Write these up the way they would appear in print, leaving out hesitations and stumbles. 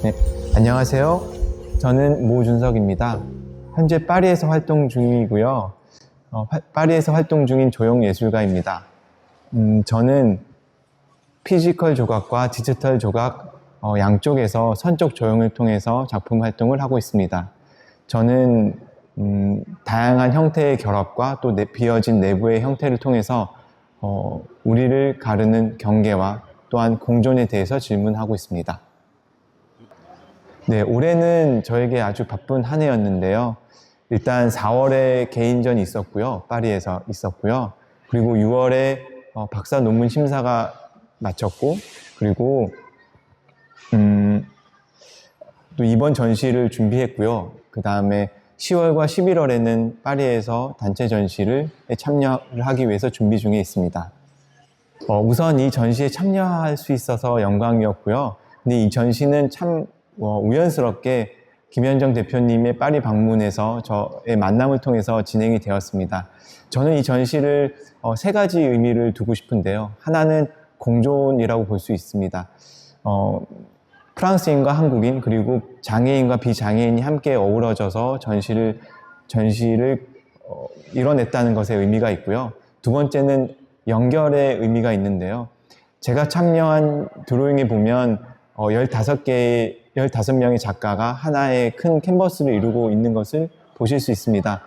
네, 안녕하세요. 저는 모준석입니다. 현재 파리에서 활동 중이고요. 파리에서 활동 중인 조형예술가입니다. 저는 피지컬 조각과 디지털 조각 양쪽에서 선적 조형을 통해서 작품 활동을 하고 있습니다. 저는 다양한 형태의 결합과 또 비어진 내부의 형태를 통해서 우리를 가르는 경계와 또한 공존에 대해서 질문하고 있습니다. 네, 올해는 저에게 아주 바쁜 한 해였는데요. 일단 4월에 개인전이 있었고요. 파리에서 있었고요. 그리고 6월에 박사 논문 심사가 마쳤고, 그리고 또 이번 전시를 준비했고요. 그 다음에 10월과 11월에는 파리에서 단체 전시를 참여를 하기 위해서 준비 중에 있습니다. 우선 이 전시에 참여할 수 있어서 영광이었고요. 근데 이 전시는 참 우연스럽게 김현정 대표님의 파리 방문에서 저의 만남을 통해서 진행이 되었습니다. 저는 이 전시를 세 가지 의미를 두고 싶은데요. 하나는 공존이라고 볼 수 있습니다. 프랑스인과 한국인 그리고 장애인과 비장애인이 함께 어우러져서 전시를 이뤄냈다는 것에 의미가 있고요. 두 번째는 연결의 의미가 있는데요. 제가 참여한 드로잉에 보면 15명의 작가가 하나의 큰 캔버스를 이루고 있는 것을 보실 수 있습니다.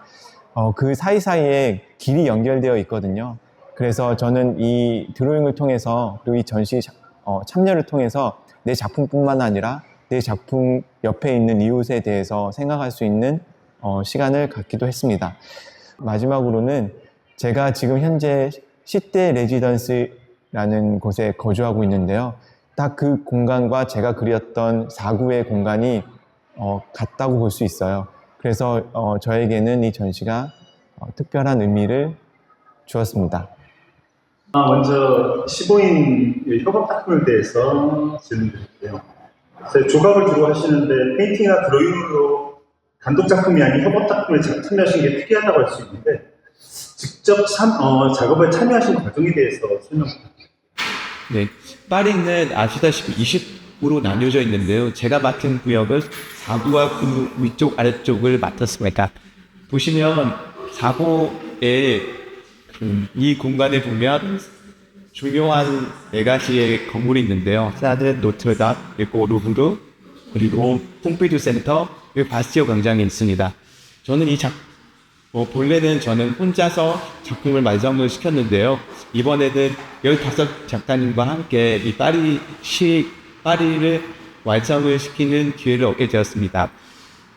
그 사이사이에 길이 연결되어 있거든요. 그래서 저는 이 드로잉을 통해서 그리고 이 전시 참여를 통해서 내 작품뿐만 아니라 내 작품 옆에 있는 이웃에 대해서 생각할 수 있는 시간을 갖기도 했습니다. 마지막으로는 제가 지금 현재 시대 레지던스라는 곳에 거주하고 있는데요. 딱 그 공간과 제가 그렸던 4구의 공간이 같다고 볼 수 있어요. 그래서 저에게는 이 전시가 특별한 의미를 주었습니다. 먼저 15인 협업 작품에 대해서 질문드릴게요. 조각을 주로 하시는데 페인팅이나 드로잉으로 단독 작품이 아닌 협업 작품에 참여하신 게 특이하다고 할 수 있는데 직접 작업에 참여하신 과정에 대해서 설명 부탁드립니다. 네, 파리는 아시다시피 20구로 나뉘어져 있는데요. 제가 맡은 구역은 4구와 그 위쪽 아래쪽을 맡았습니다. 보시면 4구의 이 공간에 보면 중요한 4가지의 건물이 있는데요. 하나는 노트르담, 그리고 루브르, 그리고 퐁피두 센터, 그리고 바스티오 광장이 있습니다. 저는 본래는 저는 혼자서 작품을 완성을 시켰는데요. 이번에는 15작가님과 함께 이 파리를 완성을 시키는 기회를 얻게 되었습니다.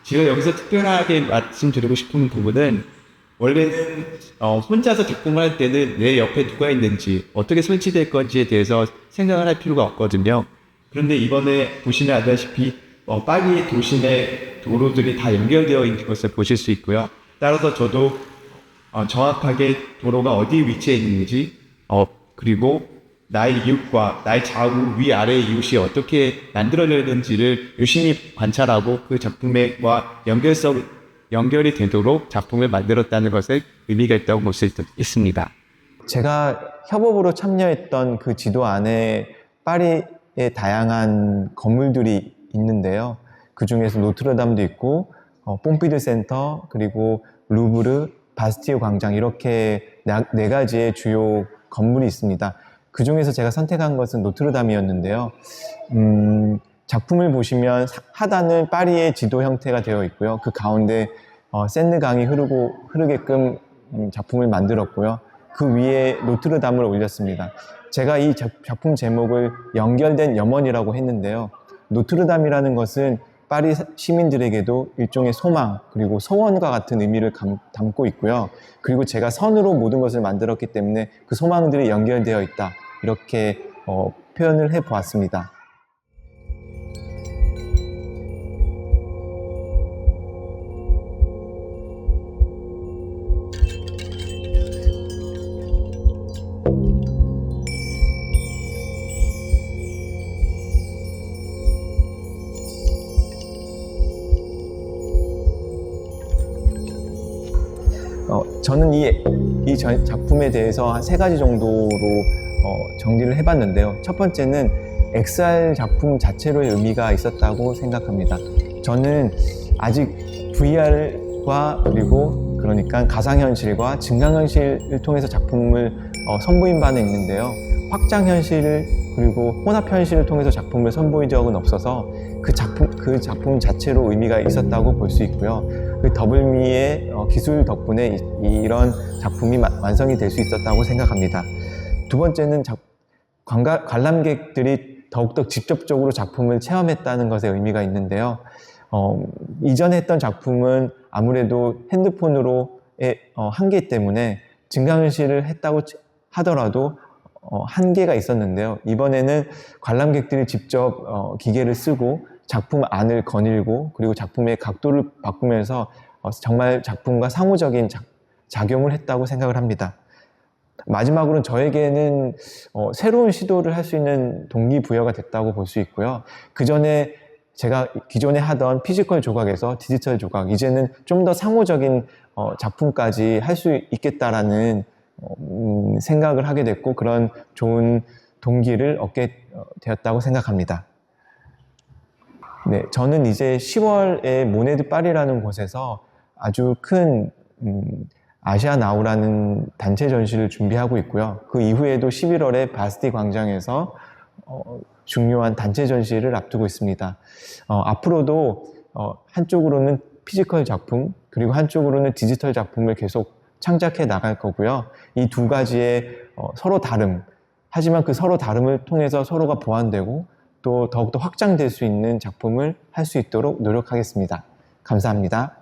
제가 여기서 특별하게 말씀드리고 싶은 부분은 원래는 혼자서 작품을 할 때는 내 옆에 누가 있는지 어떻게 설치될 건지에 대해서 생각을 할 필요가 없거든요. 그런데 이번에 보시면 알다시피 파리의 도심의 도로들이 다 연결되어 있는 것을 보실 수 있고요. 따라서 저도 정확하게 도로가 어디 위치에 있는지 그리고 나의 이웃과 나의 좌우 위아래 이웃이 어떻게 만들어졌는지를 유심히 관찰하고 그 작품과 연결이 되도록 작품을 만들었다는 것에 의미가 있다고 볼 수 있습니다. 제가 협업으로 참여했던 그 지도 안에 파리의 다양한 건물들이 있는데요. 그 중에서 노트르담도 있고 pompidu 센터, 그리고 루브르, 바스티오 광장 이렇게 4가지의 주요 건물이 있습니다. 그 중에서 제가 선택한 것은 노트르담이었는데요. 작품을 보시면 하단은 파리의 지도 형태가 되어 있고요. 그 가운데 세느 강이 흐르게끔 작품을 만들었고요. 그 위에 노트르담을 올렸습니다. 제가 이 작품 제목을 연결된 염원이라고 했는데요. 노트르담이라는 것은 파리 시민들에게도 일종의 소망 그리고 소원과 같은 의미를 담고 있고요. 그리고 제가 선으로 모든 것을 만들었기 때문에 그 소망들이 연결되어 있다. 이렇게 표현을 해보았습니다. 저는 이 작품에 대해서 한 3가지 정도로 정리를 해봤는데요. 첫 번째는 XR 작품 자체로의 의미가 있었다고 생각합니다. 저는 아직 VR과 그리고 그러니까 가상현실과 증강현실을 통해서 작품을 선보인 바는 있는데요. 확장현실 그리고 혼합현실을 통해서 작품을 선보인 적은 없어서 그 작품 자체로 의미가 있었다고 볼 수 있고요. 그 더블미의 기술 덕분에 이런 작품이 완성이 될 수 있었다고 생각합니다. 두 번째는 관람객들이 더욱더 직접적으로 작품을 체험했다는 것에 의미가 있는데요. 이전에 했던 작품은 아무래도 핸드폰으로의 한계 때문에 증강현실을 했다고 하더라도 한계가 있었는데요. 이번에는 관람객들이 직접 기계를 쓰고 작품 안을 거닐고 그리고 작품의 각도를 바꾸면서 정말 작품과 상호적인 작용을 했다고 생각을 합니다. 마지막으로는 저에게는 새로운 시도를 할 수 있는 동기부여가 됐다고 볼 수 있고요. 그 전에 제가 기존에 하던 피지컬 조각에서 디지털 조각, 이제는 좀 더 상호적인 작품까지 할 수 있겠다라는 생각을 하게 됐고 그런 좋은 동기를 얻게 되었다고 생각합니다. 네, 저는 이제 10월에 모네드 파리라는 곳에서 아주 큰 아시아 나우라는 단체 전시를 준비하고 있고요. 그 이후에도 11월에 바스티 광장에서 중요한 단체 전시를 앞두고 있습니다. 앞으로도 한쪽으로는 피지컬 작품 그리고 한쪽으로는 디지털 작품을 계속 창작해 나갈 거고요. 이 두 가지의 서로 다름, 하지만 그 서로 다름을 통해서 서로가 보완되고 또 더욱더 확장될 수 있는 작품을 할 수 있도록 노력하겠습니다. 감사합니다.